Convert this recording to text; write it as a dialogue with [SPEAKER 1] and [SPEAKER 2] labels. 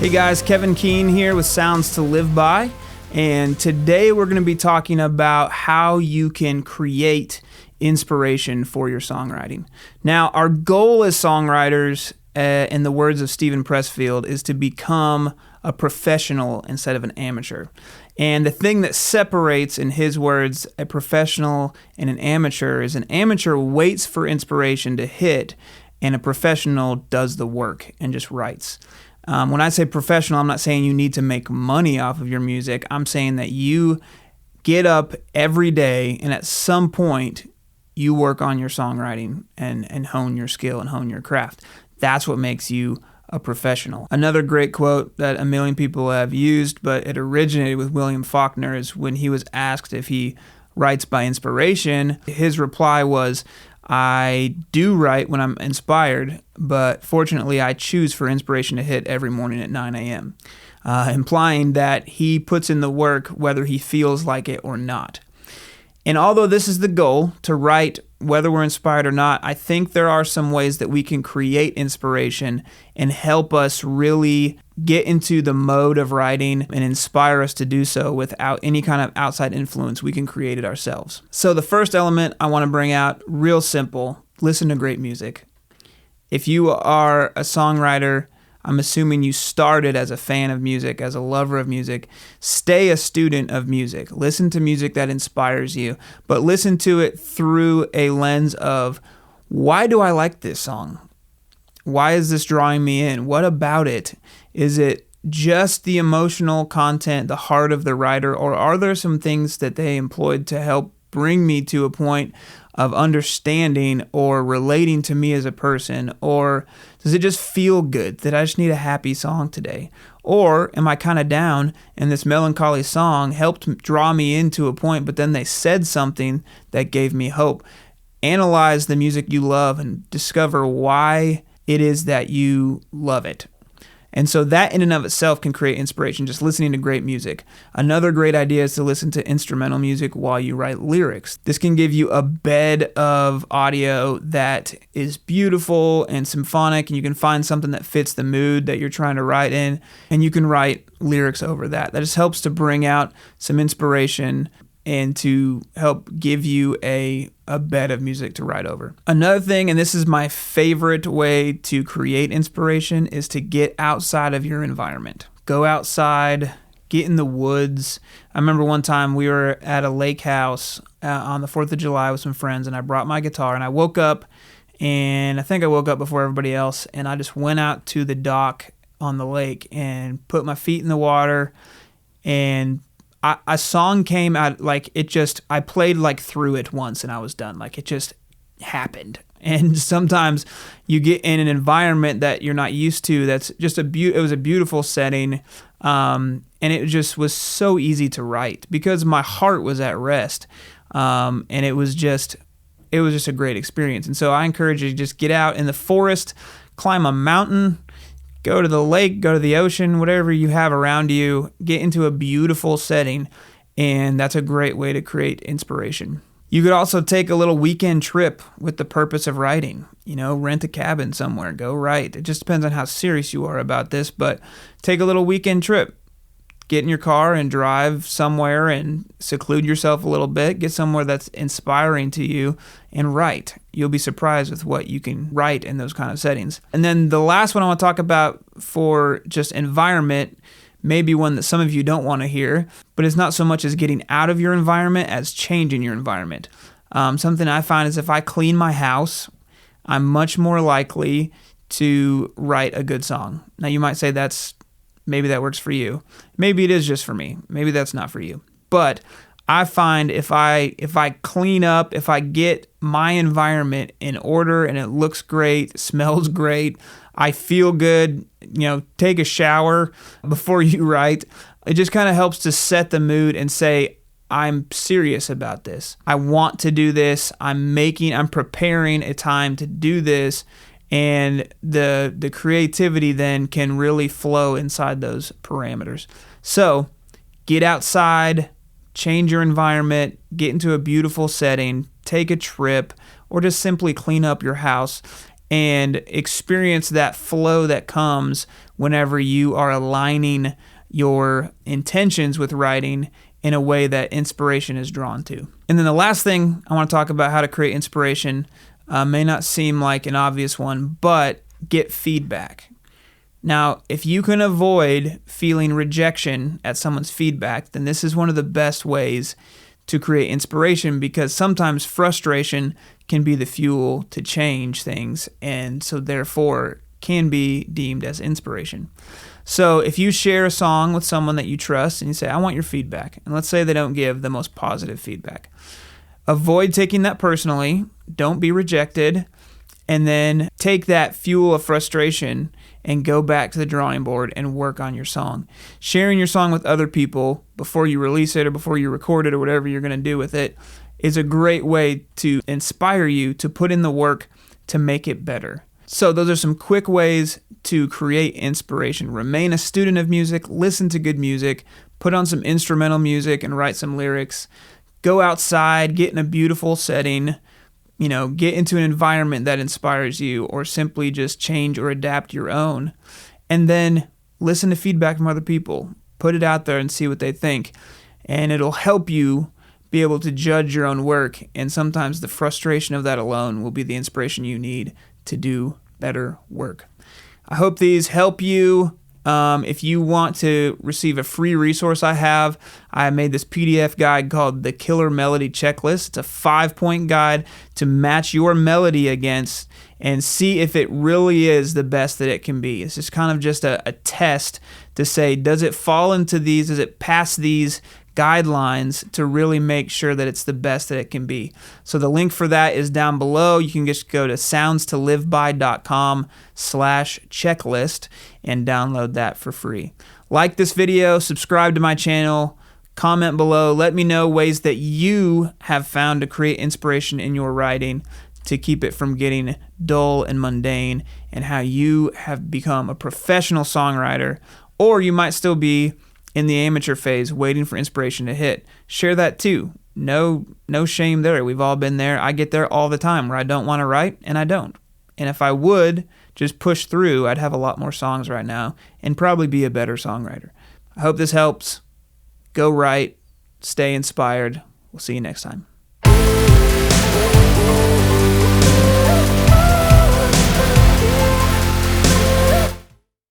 [SPEAKER 1] Hey guys, Kevin Keene here with Sounds to Live By, and today we're going to be talking about how you can create inspiration for your songwriting. Now, our goal as songwriters, in the words of Steven Pressfield, is to become a professional instead of an amateur. And the thing that separates, in his words, a professional and an amateur is an amateur waits for inspiration to hit, and a professional does the work and just writes. When I say professional, I'm not saying you need to make money off of your music. I'm saying that you get up every day and at some point you work on your songwriting and hone your skill and hone your craft. That's what makes you a professional. Another great quote that a million people have used, but it originated with William Faulkner, is when he was asked if he writes by inspiration, his reply was, "I do write when I'm inspired, but fortunately I choose for inspiration to hit every morning at 9 a.m., implying that he puts in the work whether he feels like it or not. And although this is the goal, to write whether we're inspired or not, I think there are some ways that we can create inspiration and help us really get into the mode of writing and inspire us to do so without any kind of outside influence. We can create it ourselves. So the first element I want to bring out, real simple, listen to great music. If you are a songwriter, I'm assuming you started as a fan of music, as a lover of music. Stay a student of music. Listen to music that inspires you, but listen to it through a lens of, why do I like this song? Why is this drawing me in? What about it? Is it just the emotional content, the heart of the writer, or are there some things that they employed to help bring me to a point of understanding or relating to me as a person? Or does it just feel good that I just need a happy song today? Or am I kind of down and this melancholy song helped draw me into a point, but then they said something that gave me hope? Analyze the music you love and discover why it is that you love it. And so that in and of itself can create inspiration, just listening to great music. Another great idea is to listen to instrumental music while you write lyrics. This can give you a bed of audio that is beautiful and symphonic, and you can find something that fits the mood that you're trying to write in, and you can write lyrics over that. That just helps to bring out some inspiration and to help give you a bed of music to write over. Another thing, and this is my favorite way to create inspiration, is to get outside of your environment. Go outside, get in the woods. I remember one time we were at a lake house on the 4th of July with some friends, and I brought my guitar, and I woke up, and I think I woke up before everybody else, and I just went out to the dock on the lake and put my feet in the water, and a song came out, I played through it once and I was done. It just happened. And sometimes you get in an environment that you're not used to. That's just it was a beautiful setting. And it just was so easy to write because my heart was at rest. And it was just a great experience. And so I encourage you to just get out in the forest, climb a mountain, go to the lake, go to the ocean, whatever you have around you, get into a beautiful setting, and that's a great way to create inspiration. You could also take a little weekend trip with the purpose of writing. Rent a cabin somewhere, go write. It just depends on how serious you are about this, but take a little weekend trip. Get in your car and drive somewhere and seclude yourself a little bit. Get somewhere that's inspiring to you and write. You'll be surprised with what you can write in those kind of settings. And then the last one I want to talk about for just environment, maybe one that some of you don't want to hear, but it's not so much as getting out of your environment as changing your environment. Something I find is if I clean my house, I'm much more likely to write a good song. Now you might say maybe that works for you. Maybe it is just for me. Maybe that's not for you. But I find if I clean up, if I get my environment in order and it looks great, smells great, I feel good, take a shower before you write. It just kind of helps to set the mood and say, I'm serious about this. I want to do this. I'm preparing a time to do this. And the creativity then can really flow inside those parameters. So get outside, change your environment, get into a beautiful setting, take a trip, or just simply clean up your house and experience that flow that comes whenever you are aligning your intentions with writing in a way that inspiration is drawn to. And then the last thing I want to talk about how to create inspiration may not seem like an obvious one, but get feedback. Now, if you can avoid feeling rejection at someone's feedback, then this is one of the best ways to create inspiration, because sometimes frustration can be the fuel to change things, and so therefore can be deemed as inspiration. So if you share a song with someone that you trust and you say, I want your feedback, and let's say they don't give the most positive feedback, avoid taking that personally, don't be rejected, and then take that fuel of frustration and go back to the drawing board and work on your song. Sharing your song with other people before you release it or before you record it or whatever you're going to do with it is a great way to inspire you to put in the work to make it better. So those are some quick ways to create inspiration. Remain a student of music, listen to good music, put on some instrumental music and write some lyrics. Go outside, get in a beautiful setting, get into an environment that inspires you, or simply just change or adapt your own. And then listen to feedback from other people. Put it out there and see what they think. And it'll help you be able to judge your own work. And sometimes the frustration of that alone will be the inspiration you need to do better work. I hope these help you. If you want to receive a free resource I made this PDF guide called The Killer Melody Checklist. It's a 5-point guide to match your melody against and see if it really is the best that it can be. It's just kind of just a test to say, does it fall into these, does it pass these guidelines to really make sure that it's the best that it can be. So the link for that is down below. You can just go to soundstoliveby.com/checklist and download that for free. Like this video, subscribe to my channel, comment below, let me know ways that you have found to create inspiration in your writing to keep it from getting dull and mundane, and how you have become a professional songwriter, or you might still be in the amateur phase waiting for inspiration to hit. Share that too. No shame there. We've all been there. I get there all the time where I don't want to write, and I don't. And if I would just push through, I'd have a lot more songs right now and probably be a better songwriter. I hope this helps. Go write. Stay inspired. We'll see you next time.